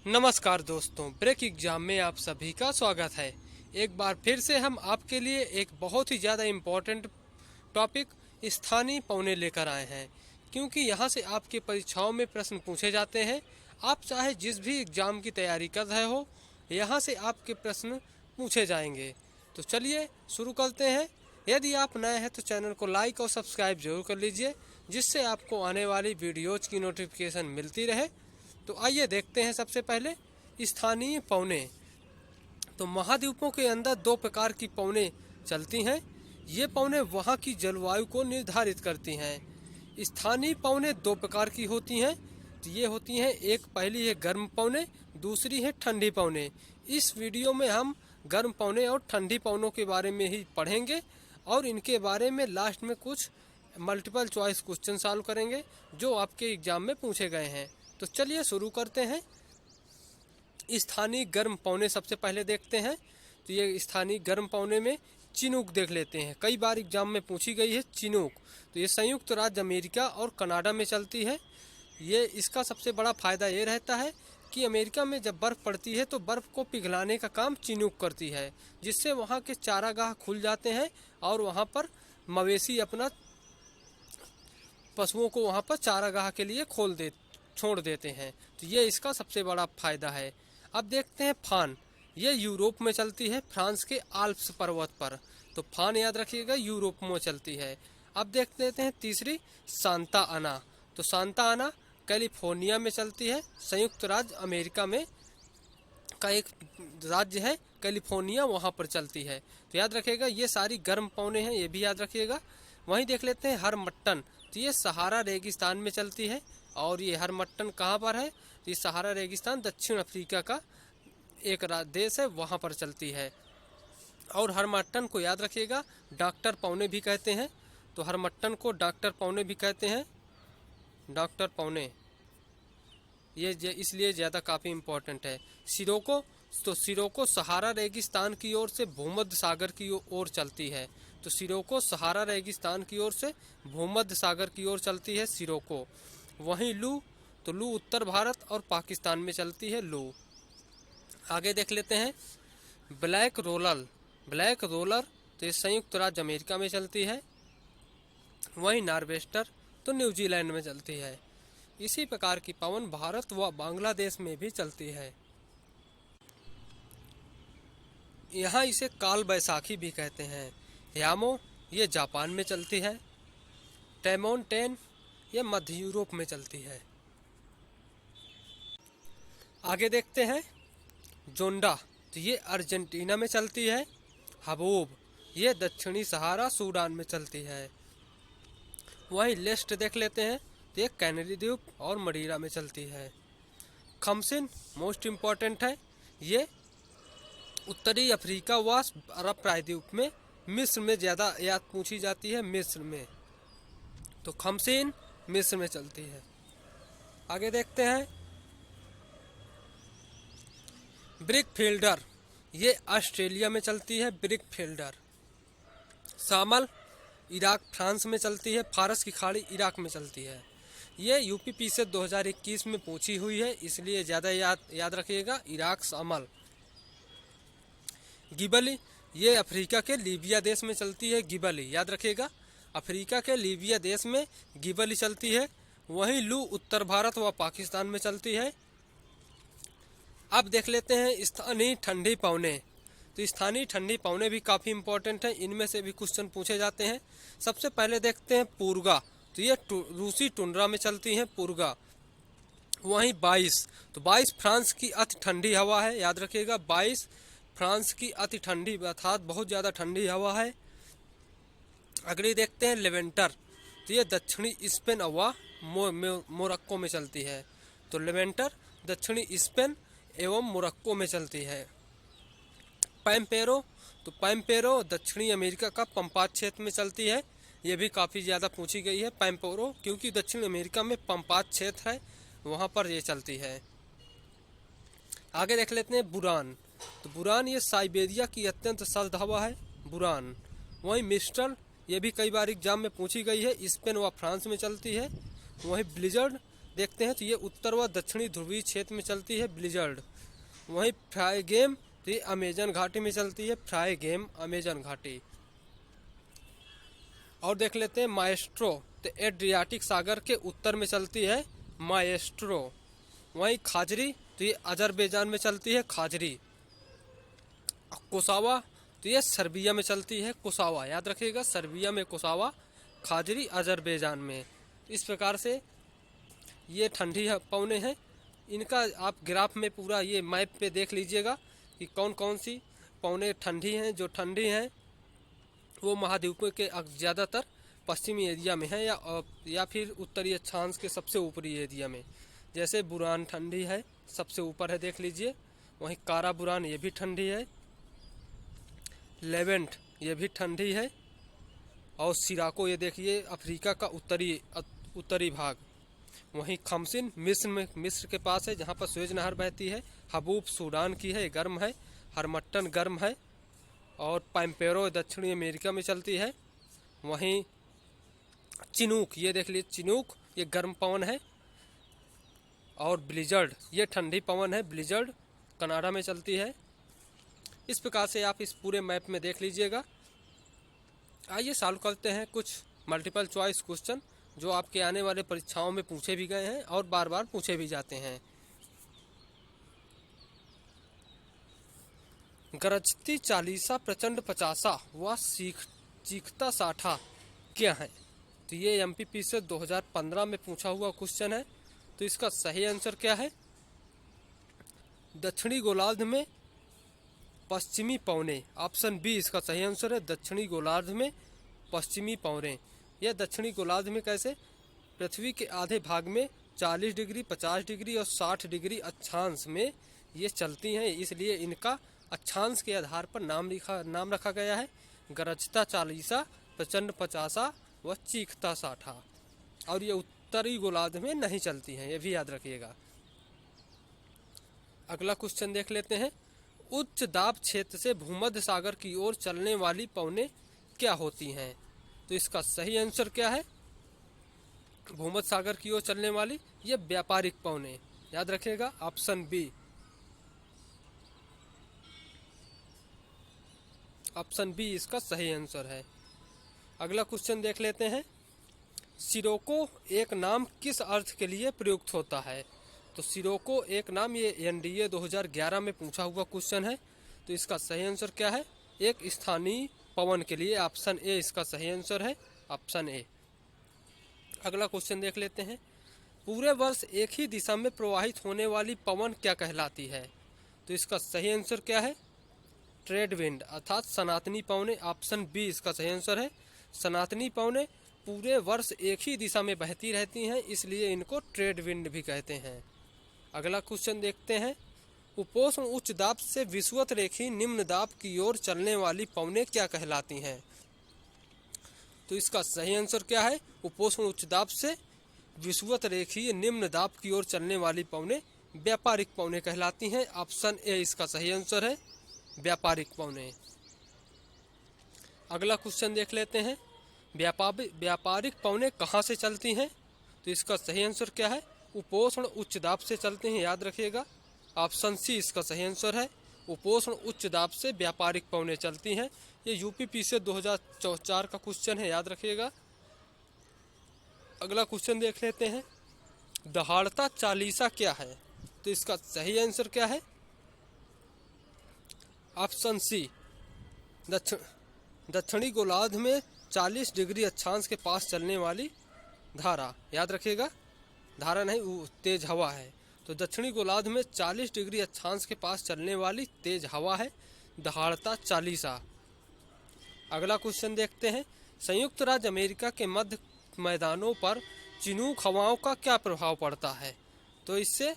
नमस्कार दोस्तों, break exam में आप सभी का स्वागत है। एक बार फिर से हम आपके लिए एक बहुत ही ज़्यादा इम्पोर्टेंट टॉपिक स्थानीय पौने लेकर आए हैं, क्योंकि यहाँ से आपकी परीक्षाओं में प्रश्न पूछे जाते हैं। आप चाहे जिस भी एग्ज़ाम की तैयारी कर रहे हो, यहाँ से आपके प्रश्न पूछे जाएंगे। तो चलिए शुरू करते हैं। यदि आप नए हैं तो चैनल को लाइक और सब्सक्राइब जरूर कर लीजिए, जिससे आपको आने वाली वीडियोज़ की नोटिफिकेशन मिलती रहे। तो आइए देखते हैं। सबसे पहले स्थानीय पौने। तो महाद्वीपों के अंदर दो प्रकार की पौने चलती हैं। ये पौने वहाँ की जलवायु को निर्धारित करती हैं। स्थानीय पौने दो प्रकार की होती हैं। तो ये होती हैं, एक पहली है गर्म पौने, दूसरी है ठंडी पौने। इस वीडियो में हम गर्म पौने और ठंडी पौनों के बारे में ही पढ़ेंगे और इनके बारे में लास्ट में कुछ मल्टीपल चॉइस क्वेश्चन सॉल्व करेंगे जो आपके एग्जाम में पूछे गए हैं। तो चलिए शुरू करते हैं। स्थानीय गर्म पौने सबसे पहले देखते हैं। तो ये स्थानीय गर्म पौने में चिनूक देख लेते हैं। कई बार एग्जाम में पूछी गई है चिनूक। तो ये संयुक्त राज्य अमेरिका और कनाडा में चलती है। ये इसका सबसे बड़ा फ़ायदा ये रहता है कि अमेरिका में जब बर्फ़ पड़ती है तो बर्फ़ को पिघलाने का काम चिनूक करती है, जिससे वहाँ के चारागाह खुल जाते हैं और वहाँ पर मवेशी अपना पशुओं को वहाँ पर चारागाह के लिए छोड़ देते हैं। तो ये इसका सबसे बड़ा फायदा है। अब देखते हैं फान। ये यूरोप में चलती है, फ्रांस के आल्प्स पर्वत पर। तो फान याद रखिएगा, यूरोप में चलती है। अब देख लेते हैं तीसरी, सांता आना। तो सांता आना कैलिफोर्निया में चलती है, संयुक्त राज्य अमेरिका में का एक राज्य है कैलिफोर्निया, वहाँ पर चलती है। तो याद रखिएगा ये सारी गर्म पौने हैं, ये भी याद रखिएगा। वहीं देख लेते हैं हरमट्टन। तो ये सहारा रेगिस्तान में चलती है और ये हरमट्टन कहाँ पर है? तो ये सहारा रेगिस्तान दक्षिण अफ्रीका का एक देश है, वहाँ पर चलती है। और हरमट्टन को याद रखिएगा डॉक्टर पौने भी कहते हैं। तो हरमट्टन को डॉक्टर पौने भी कहते हैं, डॉक्टर पौने। ये इसलिए ज़्यादा काफ़ी इम्पोर्टेंट है। सिरोको। तो सिरोको सहारा रेगिस्तान की ओर से भूमध्य सागर की ओर चलती है। तो सिरोको सहारा रेगिस्तान की ओर से भूमध्य सागर की ओर चलती है सिरोको। वहीं लू। तो लू उत्तर भारत और पाकिस्तान में चलती है लू। आगे देख लेते हैं ब्लैक रोलर। ब्लैक रोलर तो ये संयुक्त राज्य अमेरिका में चलती है। वहीं नार्वेस्टर तो न्यूजीलैंड में चलती है। इसी प्रकार की पवन भारत व बांग्लादेश में भी चलती है। यहाँ इसे काल बैसाखी भी कहते हैं। यामो ये जापान में चलती है। टेमोन ये मध्य यूरोप में चलती है। आगे देखते हैं जोंडा। तो ये अर्जेंटीना में चलती है। हबूब ये दक्षिणी सहारा सूडान में चलती है। वहीं लेस्ट देख लेते हैं। तो ये कैनरी द्वीप और मडीरा में चलती है। खमसिन मोस्ट इम्पॉर्टेंट है। ये उत्तरी अफ्रीका व अरब प्रायद्वीप में, मिस्र में ज़्यादा याद पूछी जाती है, मिस्र में। तो खमसिन मिस्र में चलती है। आगे देखते हैं ब्रिक फील्डर। ये ऑस्ट्रेलिया में चलती है, ब्रिक फील्डर। शामल इराक फ्रांस में चलती है, फारस की खाड़ी इराक में चलती है। ये यूपीपी से 2021 में पूछी हुई है, इसलिए ज़्यादा याद रखिएगा, इराक शामल। गिबली ये अफ्रीका के लीबिया देश में चलती है, गिबली याद रखिएगा, अफ्रीका के लीबिया देश में गिबली चलती है। वहीं लू उत्तर भारत व पाकिस्तान में चलती है। अब देख लेते हैं स्थानीय ठंडी पौने। तो स्थानीय ठंडी पौने भी काफ़ी इम्पोर्टेंट है, इनमें से भी क्वेश्चन पूछे जाते हैं। सबसे पहले देखते हैं पूर्गा। तो ये रूसी टुंड्रा में चलती हैं, पूर्गा। वहीं 22। तो 22 फ्रांस की अति ठंडी हवा है, याद रखिएगा, 22 फ्रांस की अति ठंडी अर्थात बहुत ज़्यादा ठंडी हवा है। अगली देखते हैं लेवेंटर। तो ये दक्षिणी स्पेन व मोरक्को में चलती है। तो लेवेंटर दक्षिणी स्पेन एवं मोरक्को में चलती है। पैम्पेरो। तो पैम्पेरो दक्षिणी अमेरिका का पंपात क्षेत्र में चलती है। ये भी काफ़ी ज़्यादा पूछी गई है पैम्पेरो, क्योंकि दक्षिण अमेरिका में पंपात क्षेत्र है, वहाँ पर ये चलती है। आगे देख लेते हैं बुरान। तो बुरान ये साइबेरिया की अत्यंत सर्द हवा है, बुरान। वहीं मिस्टल ये भी कई बार एग्जाम में पूछी गई है, स्पेन व फ्रांस में चलती है। वहीं ब्लिजर्ड देखते हैं तो ये उत्तर व दक्षिणी ध्रुवीय क्षेत्र में चलती है ब्लिजर्ड। वहीं फ्राइगेम तो ये अमेजन घाटी में चलती है, फ्राइगेम अमेजन घाटी। और देख लेते हैं माएस्ट्रो, तो एड्रियाटिक सागर के उत्तर में चलती है माएस्ट्रो। वहीं खाजरी तो ये अजरबैजान में चलती है, खाजरी। कोसावा तो ये सर्बिया में चलती है, कोसावा, याद रखिएगा, सर्बिया में कोसावा, खाजरी अजरबैजान में। इस प्रकार से ये ठंडी पौने हैं। इनका आप ग्राफ में पूरा ये मैप पे देख लीजिएगा कि कौन कौन सी पौने ठंडी हैं। जो ठंडी हैं वो महाद्वीपों के ज़्यादातर पश्चिमी एरिया में है या फिर उत्तरी अक्षांश के सबसे ऊपरी एरिया में। जैसे बुरान ठंडी है, सबसे ऊपर है, देख लीजिए। वहीं कारा बुरान ये भी ठंडी है, लेवेंट ये भी ठंडी है, और सिराको ये देखिए अफ्रीका का उत्तरी भाग। वहीं खमसिन मिस्र के पास है, जहाँ पर स्वेज नहर बहती है। हबूब सूडान की है, गर्म है। हरमट्टन गर्म है। और पैम्पेरो दक्षिणी अमेरिका में चलती है। वहीं चिनूक ये देख लीजिए, चिनूक ये गर्म पवन है। और ब्लिजर्ड ये ठंडी पवन है, ब्लिजर्ड कनाडा में चलती है। इस प्रकार से आप इस पूरे मैप में देख लीजिएगा। आइए सॉल्व करते हैं कुछ मल्टीपल चॉइस क्वेश्चन जो आपके आने वाले परीक्षाओं में पूछे भी गए हैं और बार बार पूछे भी जाते हैं। गरजती चालीसा प्रचंड पचासा व चीखता साठा क्या है? तो ये एमपीपी से 2015 में पूछा हुआ क्वेश्चन है। तो इसका सही आंसर क्या है? दक्षिणी गोलार्ध में पश्चिमी पौने, ऑप्शन बी इसका सही आंसर है। दक्षिणी गोलार्ध में पश्चिमी पौने। यह दक्षिणी गोलार्ध में कैसे? पृथ्वी के आधे भाग में 40 डिग्री, 50 डिग्री और 60 डिग्री अक्षांश में ये चलती हैं, इसलिए इनका अक्षांश के आधार पर नाम रखा गया है। गरजता चालीसा, प्रचंड पचासा व चीखता साठा। और ये उत्तरी गोलार्ध में नहीं चलती हैं, ये भी याद रखिएगा। अगला क्वेश्चन देख लेते हैं। उच्च दाब क्षेत्र से भूमध्य सागर की ओर चलने वाली पवनें क्या होती हैं? तो इसका सही आंसर क्या है? भूमध्य सागर की ओर चलने वाली ये व्यापारिक पवनें, याद रखिएगा, ऑप्शन बी। ऑप्शन बी इसका सही आंसर है। अगला क्वेश्चन देख लेते हैं। सिरोको एक नाम किस अर्थ के लिए प्रयुक्त होता है? तो सिरोको एक नाम ये एनडीए 2011 में पूछा हुआ क्वेश्चन है। तो इसका सही आंसर क्या है? एक स्थानीय पवन के लिए, ऑप्शन ए इसका सही आंसर है, ऑप्शन ए। अगला क्वेश्चन देख लेते हैं। पूरे वर्ष एक ही दिशा में प्रवाहित होने वाली पवन क्या कहलाती है? तो इसका सही आंसर क्या है? ट्रेड विंड अर्थात सनातनी पवनें, ऑप्शन बी इसका सही आंसर है। सनातनी पवनें पूरे वर्ष एक ही दिशा में बहती रहती हैं, इसलिए इनको ट्रेड विंड भी कहते हैं। अगला क्वेश्चन देखते हैं। उपोष्ण उच्च दाब से विषुवत रेखी निम्न दाब की ओर चलने वाली पवनें क्या कहलाती हैं? तो इसका सही आंसर क्या है? उपोष्ण उच्च दाब से विषुवत रेखीय निम्न दाब की ओर चलने वाली पवनें व्यापारिक पवनें कहलाती हैं, ऑप्शन ए इसका सही आंसर है, व्यापारिक पवनें। अगला क्वेश्चन देख लेते हैं। व्यापारिक पवनें कहाँ से चलती हैं? तो इसका सही आंसर क्या है? उपोष्ण उच्च दाब से चलते हैं, याद रखिएगा, ऑप्शन सी इसका सही आंसर है। उपोष्ण उच्च दाब से व्यापारिक पवनें चलती हैं। ये यूपीपी से 2004 का क्वेश्चन है, याद रखिएगा। अगला क्वेश्चन देख लेते हैं। दहाड़ता चालीसा क्या है? तो इसका सही आंसर क्या है? ऑप्शन सी, दक्षिणी गोलार्ध में 40 डिग्री अक्षांश के पास चलने वाली धारा, याद रखिएगा, धारा नहीं वो तेज हवा है। तो दक्षिणी गोलार्ध में 40 डिग्री अक्षांश के पास चलने वाली तेज हवा है दहाड़ता चालीसा। अगला क्वेश्चन देखते हैं। संयुक्त राज्य अमेरिका के मध्य मैदानों पर चिनूक हवाओं का क्या प्रभाव पड़ता है? तो इससे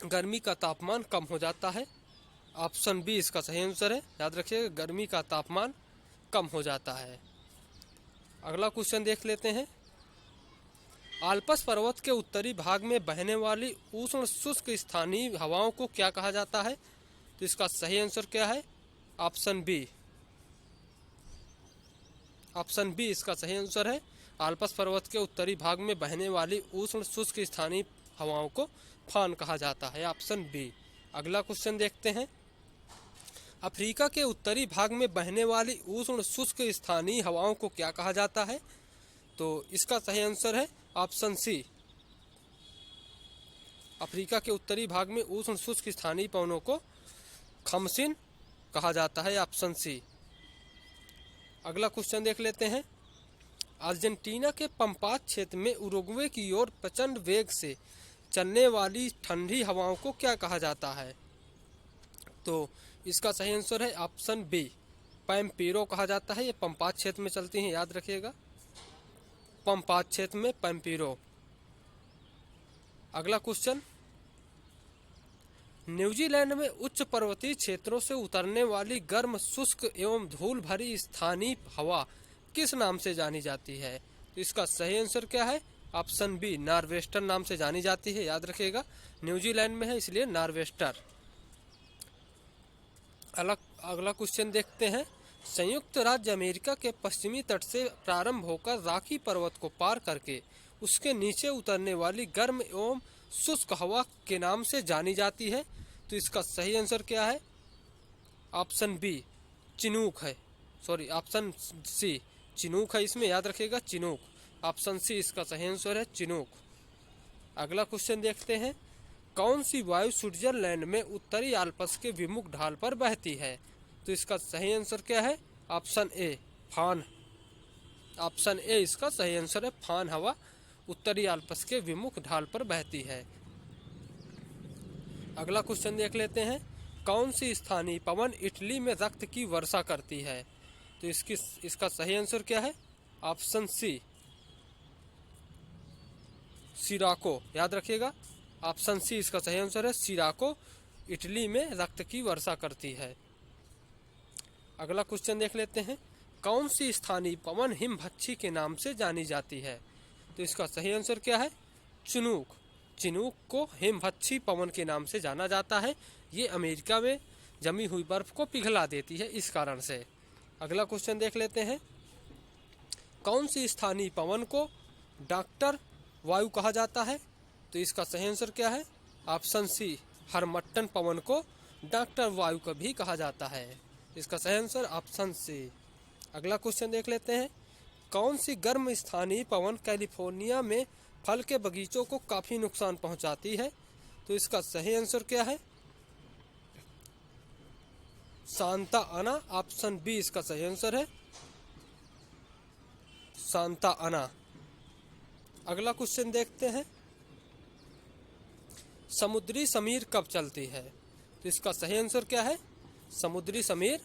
गर्मी का तापमान कम हो जाता है, ऑप्शन बी इसका सही आंसर है, याद रखिएगा, गर्मी का तापमान कम हो जाता है। अगला क्वेश्चन देख लेते हैं। आल्प्स पर्वत के उत्तरी भाग में बहने वाली उष्ण शुष्क स्थानीय हवाओं को क्या कहा जाता है? तो इसका सही आंसर क्या है? Option B. ऑप्शन बी इसका सही आंसर है, आल्प्स पर्वत के उत्तरी भाग में बहने वाली उष्ण शुष्क स्थानीय हवाओं को फान कहा जाता है, ऑप्शन बी। अगला क्वेश्चन देखते हैं, अफ्रीका के उत्तरी भाग में बहने वाली उष्ण शुष्क स्थानीय हवाओं को क्या कहा जाता है? तो इसका सही आंसर है ऑप्शन सी। अफ्रीका के उत्तरी भाग में उष्ण शुष्क स्थानीय पवनों को खमसिन कहा जाता है, ऑप्शन सी। अगला क्वेश्चन देख लेते हैं, अर्जेंटीना के पंपास क्षेत्र में उरुग्वे की ओर प्रचंड वेग से चलने वाली ठंडी हवाओं को क्या कहा जाता है? तो इसका सही आंसर है ऑप्शन बी, पैम्पीरो कहा जाता है। ये पंपास क्षेत्र में चलती हैं, याद रखिएगा, पंपास क्षेत्र में पैम्पीरो। अगला क्वेश्चन, न्यूजीलैंड में उच्च पर्वतीय क्षेत्रों से उतरने वाली गर्म शुष्क एवं धूल भरी स्थानीय हवा किस नाम से जानी जाती है? तो इसका सही आंसर क्या है? ऑप्शन बी, नॉर्वेस्टर नाम से जानी जाती है, याद रखिएगा, न्यूजीलैंड में है इसलिए नॉर्वेस्टर। अगला क्वेश्चन देखते हैं, संयुक्त राज्य अमेरिका के पश्चिमी तट से प्रारंभ होकर रॉकी पर्वत को पार करके उसके नीचे उतरने वाली गर्म एवं शुष्क हवा के नाम से जानी जाती है। तो इसका सही आंसर क्या है? ऑप्शन बी, चिनूक है, सॉरी ऑप्शन सी, चिनूक है इसमें, याद रखिएगा, चिनूक। ऑप्शन सी इसका सही आंसर है, चिनूक। अगला क्वेश्चन देखते हैं, कौन सी वायु स्विट्जरलैंड में उत्तरी आल्प्स के विमुख ढाल पर बहती है? तो इसका सही आंसर क्या है? ऑप्शन ए, फान। ऑप्शन ए इसका सही आंसर है, फान हवा उत्तरी आल्प्स के विमुख ढाल पर बहती है। अगला क्वेश्चन देख लेते हैं, कौन सी स्थानीय पवन इटली में रक्त की वर्षा करती है? तो इसका सही आंसर क्या है? ऑप्शन सी, सिराको, याद रखिएगा, ऑप्शन सी इसका सही आंसर है, सिराको इटली में रक्त की वर्षा करती है। अगला क्वेश्चन देख लेते हैं, कौन सी स्थानीय पवन हिमभच्ची के नाम से जानी जाती है? तो इसका सही आंसर क्या है? चिनूक। चिनूक को हिमभच्ची पवन के नाम से जाना जाता है। ये अमेरिका में जमी हुई बर्फ को पिघला देती है, इस कारण से। अगला क्वेश्चन देख लेते हैं, कौन सी स्थानीय पवन को डॉक्टर वायु कहा जाता है? तो इसका सही आंसर क्या है? ऑप्शन सी, हरमट्टन पवन को डॉक्टर वायु का भी कहा जाता है। इसका सही आंसर ऑप्शन सी। अगला क्वेश्चन देख लेते हैं, कौन सी गर्म स्थानीय पवन कैलिफोर्निया में फल के बगीचों को काफ़ी नुकसान पहुंचाती है? तो इसका सही आंसर क्या है? सांता आना, ऑप्शन बी इसका सही आंसर है, सांता आना। अगला क्वेश्चन देखते हैं, समुद्री समीर कब चलती है? तो इसका सही आंसर क्या है? समुद्री समीर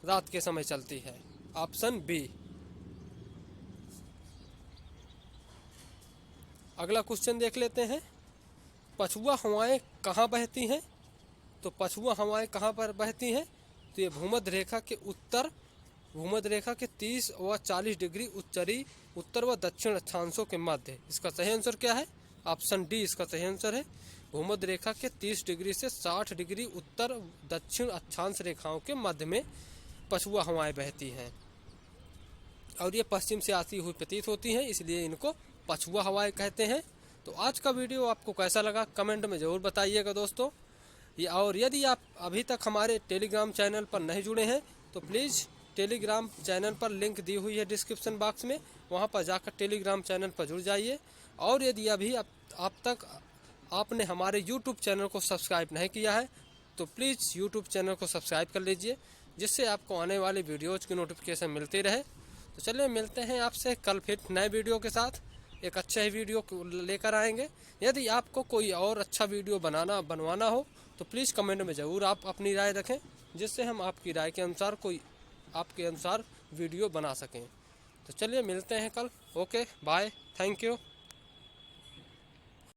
रात के समय चलती है, ऑप्शन बी। अगला क्वेश्चन देख लेते हैं, पछुआ हवाएं कहाँ बहती हैं? तो पछुआ हवाएं कहाँ पर बहती हैं? तो ये भूमध्य रेखा के उत्तर, भूमध्य रेखा के 30 व 40 डिग्री उत्तरी, उत्तर व दक्षिण अक्षांशों के मध्य। इसका सही आंसर क्या है? ऑप्शन डी इसका सही आंसर है, भूमध्य रेखा के 30 डिग्री से 60 डिग्री उत्तर दक्षिण अक्षांश रेखाओं के मध्य में पछुआ हवाएं बहती हैं और ये पश्चिम से आती हुई प्रतीत होती हैं, इसलिए इनको पछुआ हवाएं कहते हैं। तो आज का वीडियो आपको कैसा लगा कमेंट में ज़रूर बताइएगा दोस्तों। और यदि आप अभी तक हमारे टेलीग्राम चैनल पर नहीं जुड़े हैं तो प्लीज़ टेलीग्राम चैनल पर लिंक दी हुई है डिस्क्रिप्शन बॉक्स में, वहां पर जाकर टेलीग्राम चैनल पर जुड़ जाइए। और यदि अभी आप तक आपने हमारे यूट्यूब चैनल को सब्सक्राइब नहीं किया है तो प्लीज़ यूट्यूब चैनल को सब्सक्राइब कर लीजिए, जिससे आपको आने वाली वीडियोज़ की नोटिफिकेशन मिलती रहे। तो चलिए मिलते हैं आपसे कल फिर नए वीडियो के साथ, एक अच्छा ही वीडियो लेकर आएंगे। यदि आपको कोई और अच्छा वीडियो बनवाना हो तो प्लीज़ कमेंट में ज़रूर आप अपनी राय रखें, जिससे हम आपकी राय के अनुसार आपके अनुसार वीडियो बना सकें। तो चलिए मिलते हैं कल। Okay bye, thank you.